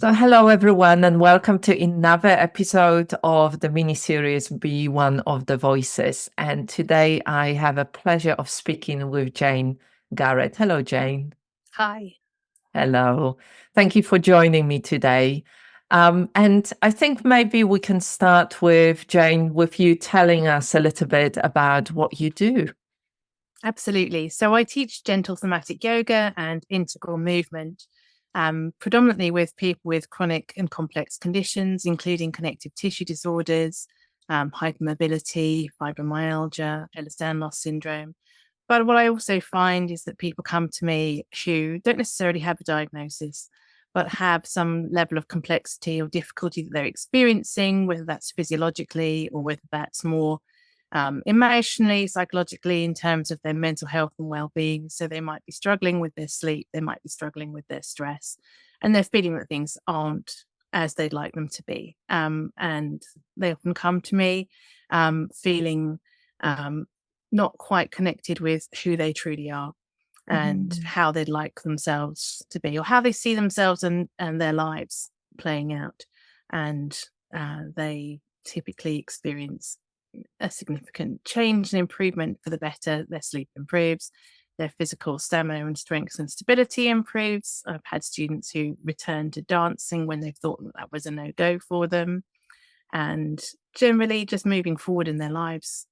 So, hello everyone, and welcome to another episode of the mini-series Be One of the Voices. And today I have a pleasure of speaking with Jane Garrett. Hello, Jane. Hi. Hello. Thank you for joining me today. And I think maybe we can start with Jane, with you telling us a little bit about what you do. Absolutely. So I teach gentle somatic yoga and integral movement, predominantly with people with chronic and complex conditions, including connective tissue disorders, hypermobility, fibromyalgia, Ehlers-Danlos syndrome. But what I also find is that people come to me who don't necessarily have a diagnosis, but have some level of complexity or difficulty that they're experiencing, whether that's physiologically or whether that's more emotionally, psychologically, in terms of their mental health and well-being. So they might be struggling with their sleep, they might be struggling with their stress, and they're feeling that things aren't as they'd like them to be. And they often come to me feeling not quite connected with who they truly are and how they'd like themselves to be, or how they see themselves and their lives playing out. And they typically experience a significant change and improvement for the better. Their sleep improves, their physical stamina and strength and stability improves. I've had students who return to dancing when they thought that was a no-go for them, and generally just moving forward in their lives.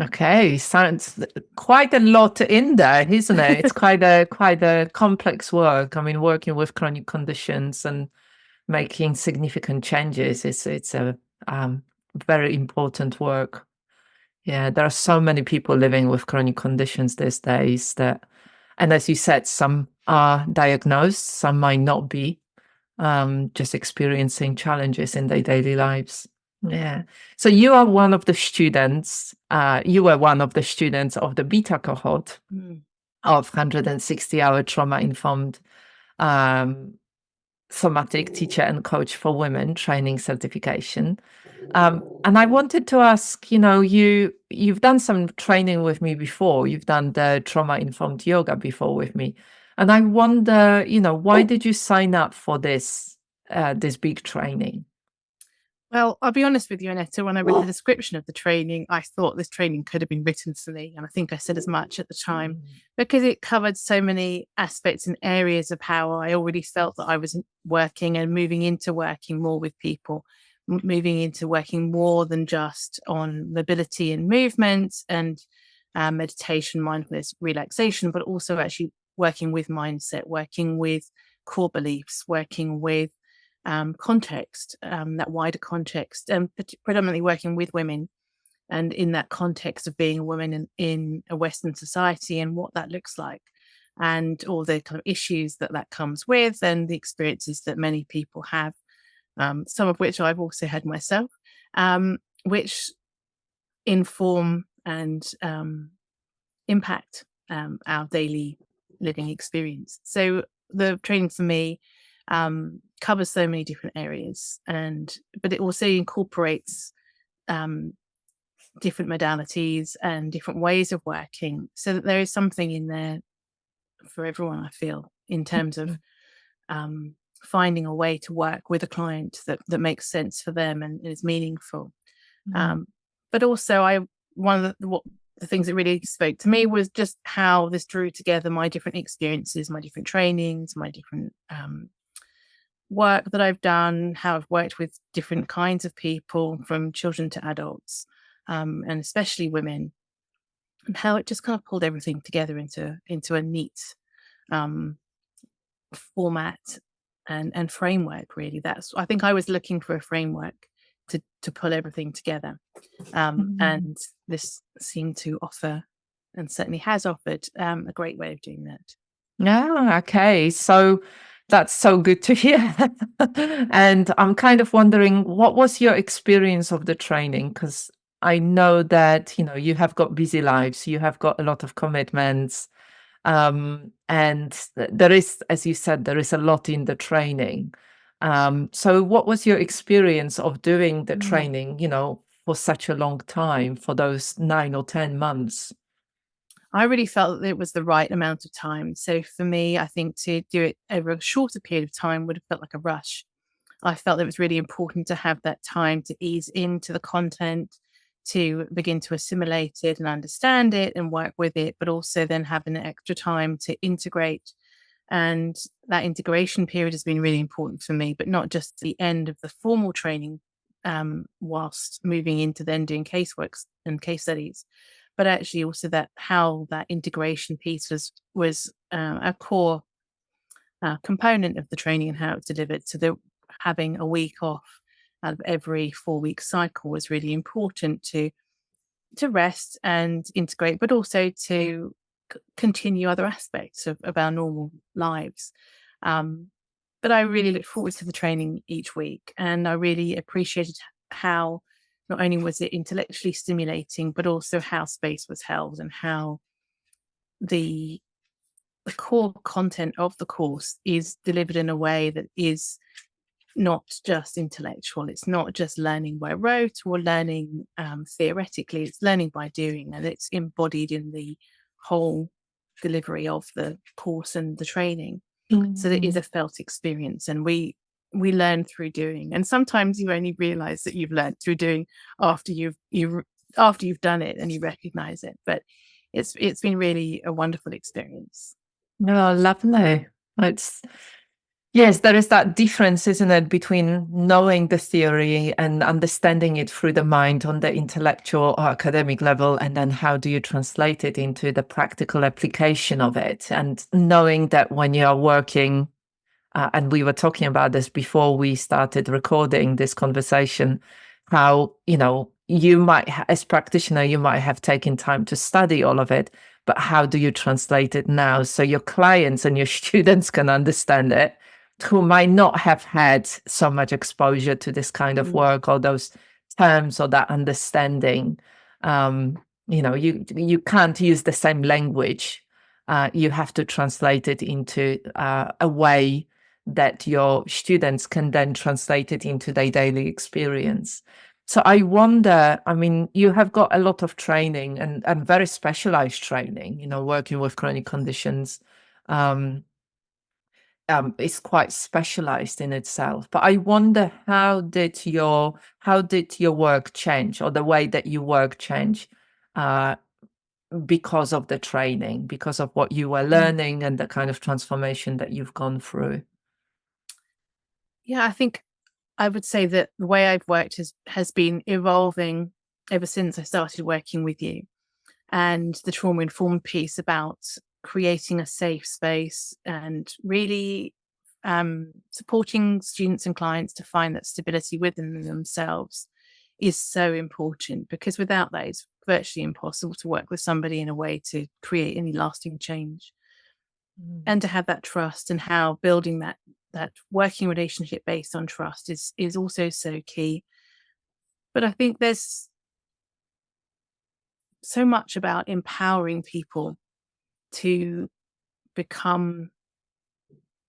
Okay, sounds quite a lot in there, isn't it? It's quite a complex work. I mean, working with chronic conditions and making significant changes it's a very important work. Yeah, there are so many people living with chronic conditions these days that, and as you said, some are diagnosed, some might not be, just experiencing challenges in their daily lives. Yeah. So you are one of the students, you were one of the students of the Beta Cohort of 160-hour trauma-informed somatic teacher and coach for women training certification. And I wanted to ask, you've done some training with me before. You've done the trauma-informed yoga before with me. And I wonder, why did you sign up for this big training? Well, I'll be honest with you, Annetta, when I read the description of the training, I thought this training could have been written for me. And I think I said as much at the time, because it covered so many aspects and areas of how I already felt that I was working and moving into working more with people, moving into working more than just on mobility and movement and meditation, mindfulness, relaxation, but also actually working with mindset, working with core beliefs, working with context, that wider context, and predominantly working with women, and in that context of being a woman in a Western society and what that looks like, and all the kind of issues that comes with, and the experiences that many people have, some of which I've also had myself, which inform and impact our daily living experience. So the training for me covers so many different areas, but it also incorporates different modalities and different ways of working, so that there is something in there for everyone, I feel, in terms of finding a way to work with a client that makes sense for them and is meaningful. But also, one of the things that really spoke to me was just how this drew together my different experiences, my different trainings, my different work that I've done, how I've worked with different kinds of people, from children to adults, and especially women, and how it just kind of pulled everything together into a neat format and framework. Really, I think I was looking for a framework to pull everything together, and this seemed to offer, and certainly has offered, a great way of doing that. Yeah, okay. So that's so good to hear. And I'm kind of wondering, what was your experience of the training? Because I know that, you have got busy lives, you have got a lot of commitments. And there is, as you said, there is a lot in the training. So what was your experience of doing the training, for such a long time, for those 9 or 10 months? I really felt that it was the right amount of time. So for me, I think to do it over a shorter period of time would have felt like a rush. I felt it was really important to have that time to ease into the content, to begin to assimilate it and understand it and work with it, but also then having extra time to integrate. And that integration period has been really important for me, but not just the end of the formal training, whilst moving into then doing caseworks and case studies, but actually also that how that integration piece was a core component of the training and how it's delivered. So that having a week off out of every 4-week cycle was really important to rest and integrate, but also to continue other aspects of our normal lives. Um, but I really look forward to the training each week, and I really appreciated how not only was it intellectually stimulating, but also how space was held and how the core content of the course is delivered in a way that is not just intellectual. It's not just learning by rote or learning theoretically. It's learning by doing, and it's embodied in the whole delivery of the course and the training. So it is a felt experience, and we learn through doing. And sometimes you only realize that you've learned through doing after you've done it and you recognize it. But it's been really a wonderful experience. Oh, lovely. It's Yes, there is that difference, isn't it, between knowing the theory and understanding it through the mind on the intellectual or academic level, and then how do you translate it into the practical application of it? And knowing that when you are working, and we were talking about this before we started recording this conversation, how, you might, as practitioner, you might have taken time to study all of it, but how do you translate it now so your clients and your students can understand it, who might not have had so much exposure to this kind of work or those terms or that understanding. You can't use the same language. You have to translate it into a way that your students can then translate it into their daily experience. So I wonder, I mean, you have got a lot of training and very specialized training, working with chronic conditions. Is quite specialized in itself. But I wonder, how did your work change, or the way that you work change, because of the training, because of what you were learning and the kind of transformation that you've gone through? Yeah, I think I would say that the way I've worked has been evolving ever since I started working with you. And the trauma informed piece about creating a safe space and really supporting students and clients to find that stability within themselves is so important, because without that, it's virtually impossible to work with somebody in a way to create any lasting change. And to have that trust, and how building that working relationship based on trust is also so key. But I think there's so much about empowering people to become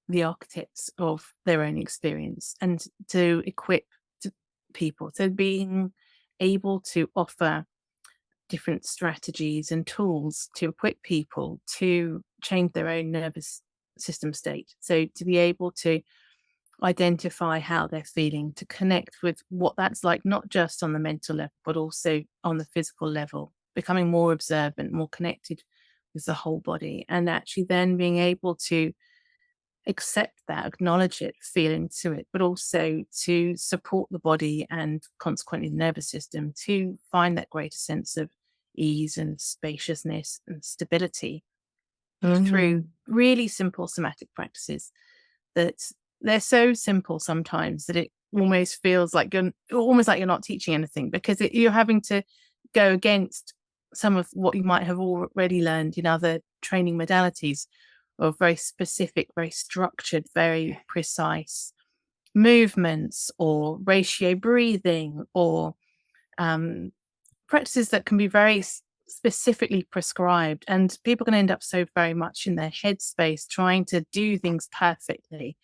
the architects of their own experience, and to equip people. So being able to offer different strategies and tools to equip people to change their own nervous system state. So to be able to identify how they're feeling, to connect with what that's like, not just on the mental level, but also on the physical level, becoming more observant, more connected with the whole body, and actually then being able to accept that, acknowledge it, feel into it, but also to support the body and consequently the nervous system to find that greater sense of ease and spaciousness and stability through really simple somatic practices that they're so simple sometimes that it almost feels like you're not teaching anything, because you're having to go against some of what you might have already learned in other training modalities of very specific, very structured, very precise movements, or ratio breathing, or practices that can be very specifically prescribed. And people can end up so very much in their headspace trying to do things perfectly.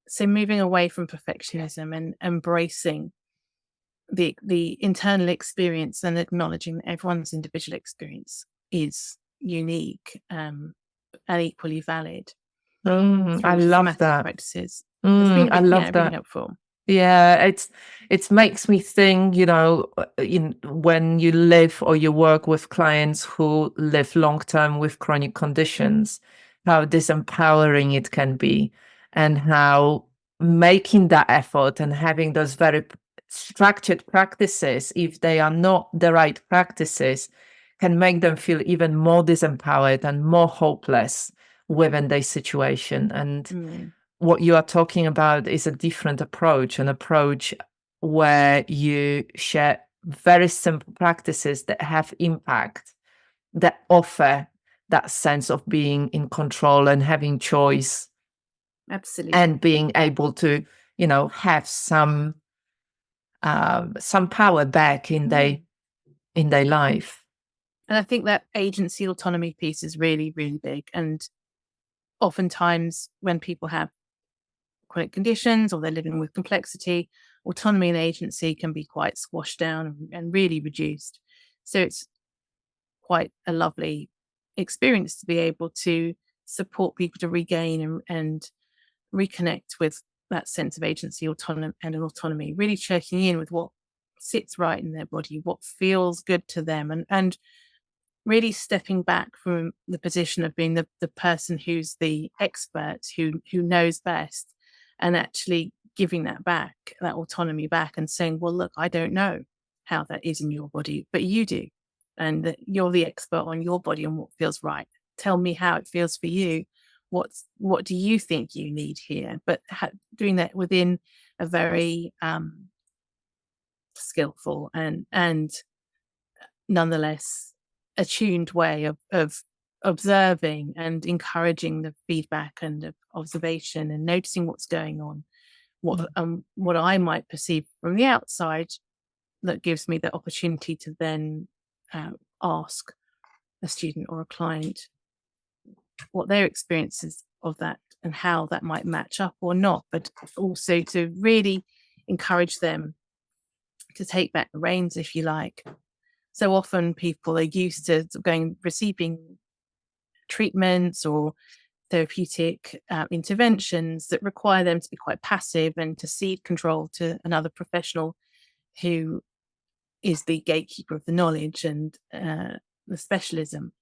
So moving away from perfectionism and embracing the internal experience and acknowledging that everyone's individual experience is unique and equally valid I through love somatic that. practices. It's been I love really that. helpful. Yeah, it makes me think, when you live or you work with clients who live long term with chronic conditions, how disempowering it can be, and how making that effort and having those very structured practices, if they are not the right practices, can make them feel even more disempowered and more hopeless within their situation. And what you are talking about is a different approach, an approach where you share very simple practices that have impact, that offer that sense of being in control and having choice. Absolutely. And being able to, have some power back in their life. And I think that agency autonomy piece is really, really big. And oftentimes when people have chronic conditions or they're living with complexity, autonomy and agency can be quite squashed down and really reduced. So it's quite a lovely experience to be able to support people to regain and reconnect with that sense of agency, autonomy, really checking in with what sits right in their body, what feels good to them, and really stepping back from the position of being the person who's the expert, who knows best, and actually giving that back, that autonomy back, and saying, well, look, I don't know how that is in your body, but you do. And that you're the expert on your body and what feels right. Tell me how it feels for you. What do you think you need here? But doing that within a very skillful and nonetheless attuned way of observing and encouraging the feedback and of observation and noticing what's going on, what I might perceive from the outside, that gives me the opportunity to then ask a student or a client what their experiences of that and how that might match up or not, but also to really encourage them to take back the reins, if you like. So often people are used to receiving treatments or therapeutic interventions that require them to be quite passive and to cede control to another professional who is the gatekeeper of the knowledge and the specialism.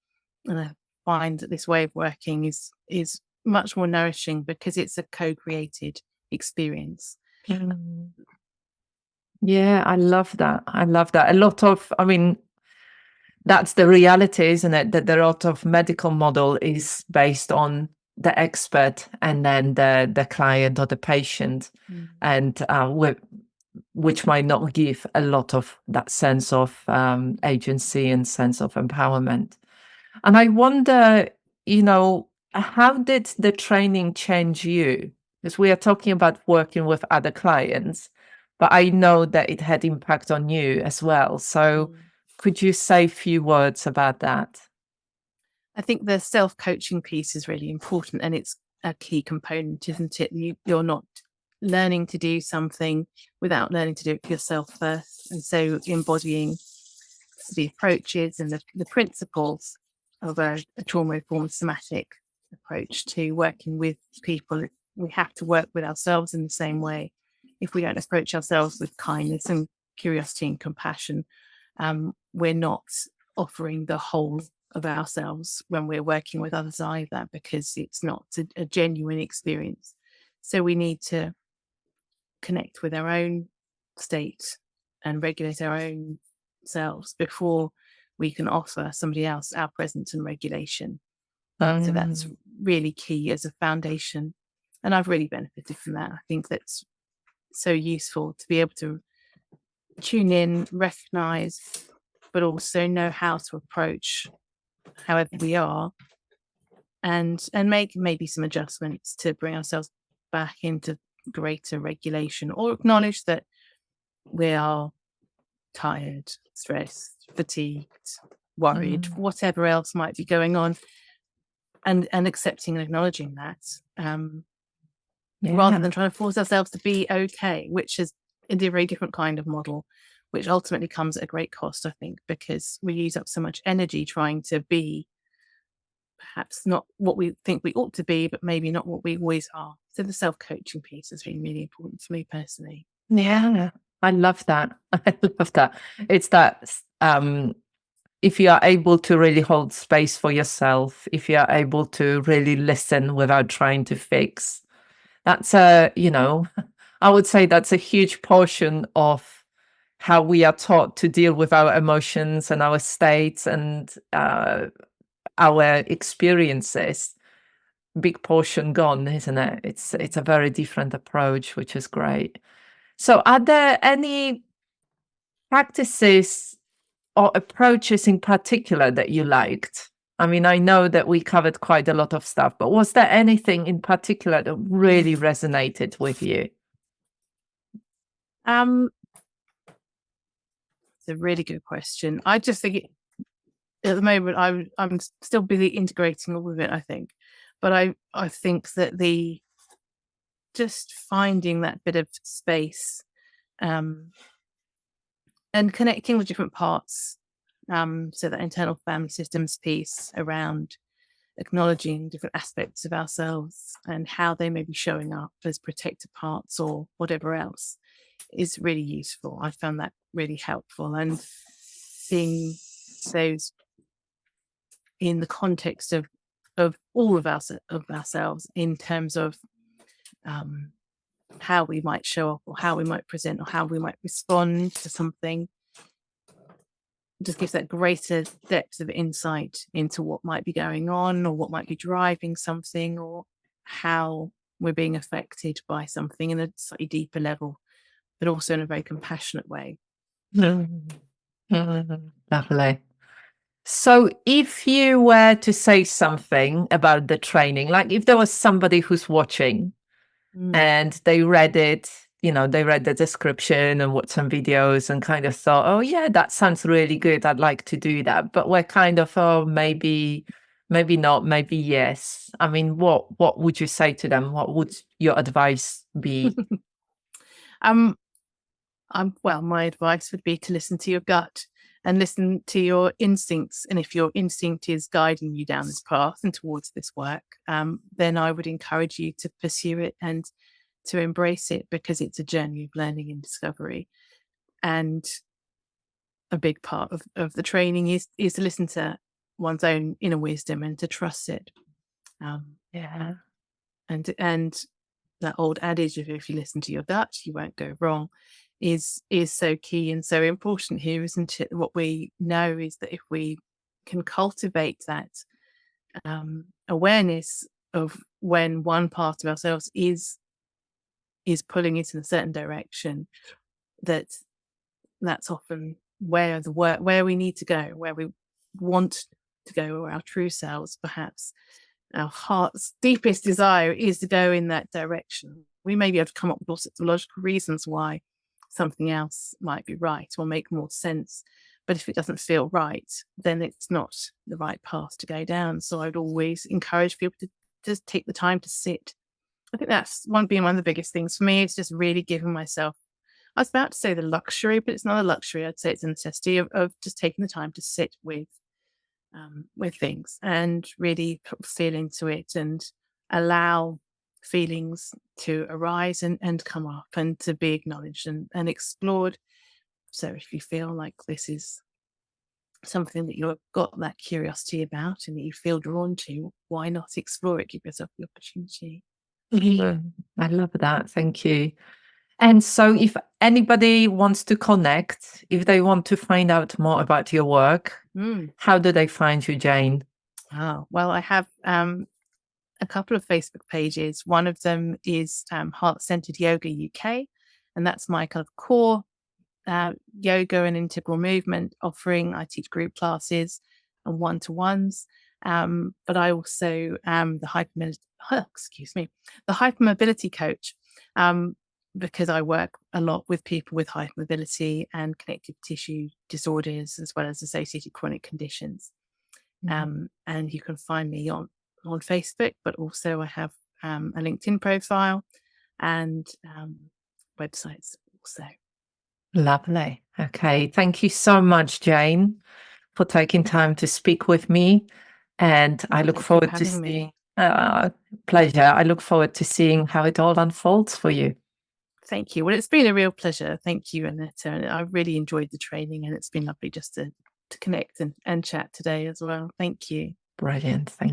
And I find that this way of working is much more nourishing because it's a co-created experience. Yeah, I love that. I love that. That's the reality, isn't it? That a lot of medical model is based on the expert and then the client or the patient, and which might not give a lot of that sense of agency and sense of empowerment. And I wonder, how did the training change you? Because we are talking about working with other clients, but I know that it had impact on you as well. So could you say a few words about that? I think the self-coaching piece is really important, and it's a key component, isn't it? You're not learning to do something without learning to do it for yourself first. And so embodying the approaches and the principles of a trauma-informed somatic approach to working with people, we have to work with ourselves in the same way. If we don't approach ourselves with kindness and curiosity and compassion, we're not offering the whole of ourselves when we're working with others either, because it's not a genuine experience. So we need to connect with our own state and regulate our own selves before we can offer somebody else our presence and regulation. So that's really key as a foundation. And I've really benefited from that. I think that's so useful to be able to tune in, recognize, but also know how to approach however we are, and make maybe some adjustments to bring ourselves back into greater regulation, or acknowledge that we are tired, stressed, fatigued, worried, whatever else might be going on, and accepting and acknowledging that, rather than trying to force ourselves to be okay, which is a very different kind of model, which ultimately comes at a great cost, I think, because we use up so much energy trying to be perhaps not what we think we ought to be, but maybe not what we always are. So the self-coaching piece has been really important for me personally. Yeah, I love that. I love that. It's that if you are able to really hold space for yourself, if you are able to really listen without trying to fix, that's I would say that's a huge portion of how we are taught to deal with our emotions and our states and our experiences. Big portion gone, isn't it? It's a very different approach, which is great. So are there any practices or approaches in particular that you liked? I mean, I know that we covered quite a lot of stuff, but was there anything in particular that really resonated with you? It's a really good question. I just think at the moment I'm still busy integrating all of it, I think. But I think that just finding that bit of space and connecting the different parts, so that internal family systems piece around acknowledging different aspects of ourselves and how they may be showing up as protected parts or whatever else is really useful. I found that really helpful, and seeing those in the context of all of ourselves in terms of how we might show up or how we might present or how we might respond to something, just gives that greater depth of insight into what might be going on or what might be driving something or how we're being affected by something in a slightly deeper level, but also in a very compassionate way. Lovely. So if you were to say something about the training, like if there was somebody who's watching and they read it, they read the description and watched some videos and kind of thought, oh yeah, that sounds really good, I'd like to do that, but we're kind of, oh, maybe not, maybe yes. I mean, what would you say to them? What would your advice be? Well, my advice would be to listen to your gut and listen to your instincts. And if your instinct is guiding you down this path and towards this work, then I would encourage you to pursue it and to embrace it, because it's a journey of learning and discovery. And a big part of the training is to listen to one's own inner wisdom and to trust it. Yeah. And that old adage of if you listen to your gut, you won't go wrong is so key and so important here, isn't it? What we know is that if we can cultivate that awareness of when one part of ourselves is pulling it in a certain direction, that's often where where we need to go, where we want to go, or our true selves, perhaps our heart's deepest desire is to go in that direction. We may be able to come up with all sorts of logical reasons why something else might be right or make more sense. But if it doesn't feel right, then it's not the right path to go down. So I'd always encourage people to just take the time to sit. I think that's one of the biggest things for me. It's just really giving myself, I was about to say the luxury, but it's not a luxury. I'd say it's a necessity of just taking the time to sit with things and really feel into it and allow feelings to arise and come up and to be acknowledged and explored. So if you feel like this is something that you've got that curiosity about and that you feel drawn to, why not explore it? Give yourself the opportunity. I love that. Thank you. And so if anybody wants to connect, if they want to find out more about your work, how do they find you, Jane? Oh, well, I have a couple of Facebook pages. One of them is Heart-Centered Yoga UK, and that's my kind of core yoga and integral movement offering. I teach group classes and one-to-ones, but I also am the hypermobility coach, because I work a lot with people with hypermobility and connective tissue disorders, as well as associated chronic conditions. And you can find me on Facebook, but also I have a LinkedIn profile and websites also. Lovely. Okay. Thank you so much, Jane, for taking time to speak with me. And I look Thank you for forward to having me. seeing, pleasure. I look forward to seeing how it all unfolds for you. Thank you. Well, it's been a real pleasure. Thank you, Annetta. And I really enjoyed the training, and it's been lovely just to connect and chat today as well. Thank you. Brilliant. Thank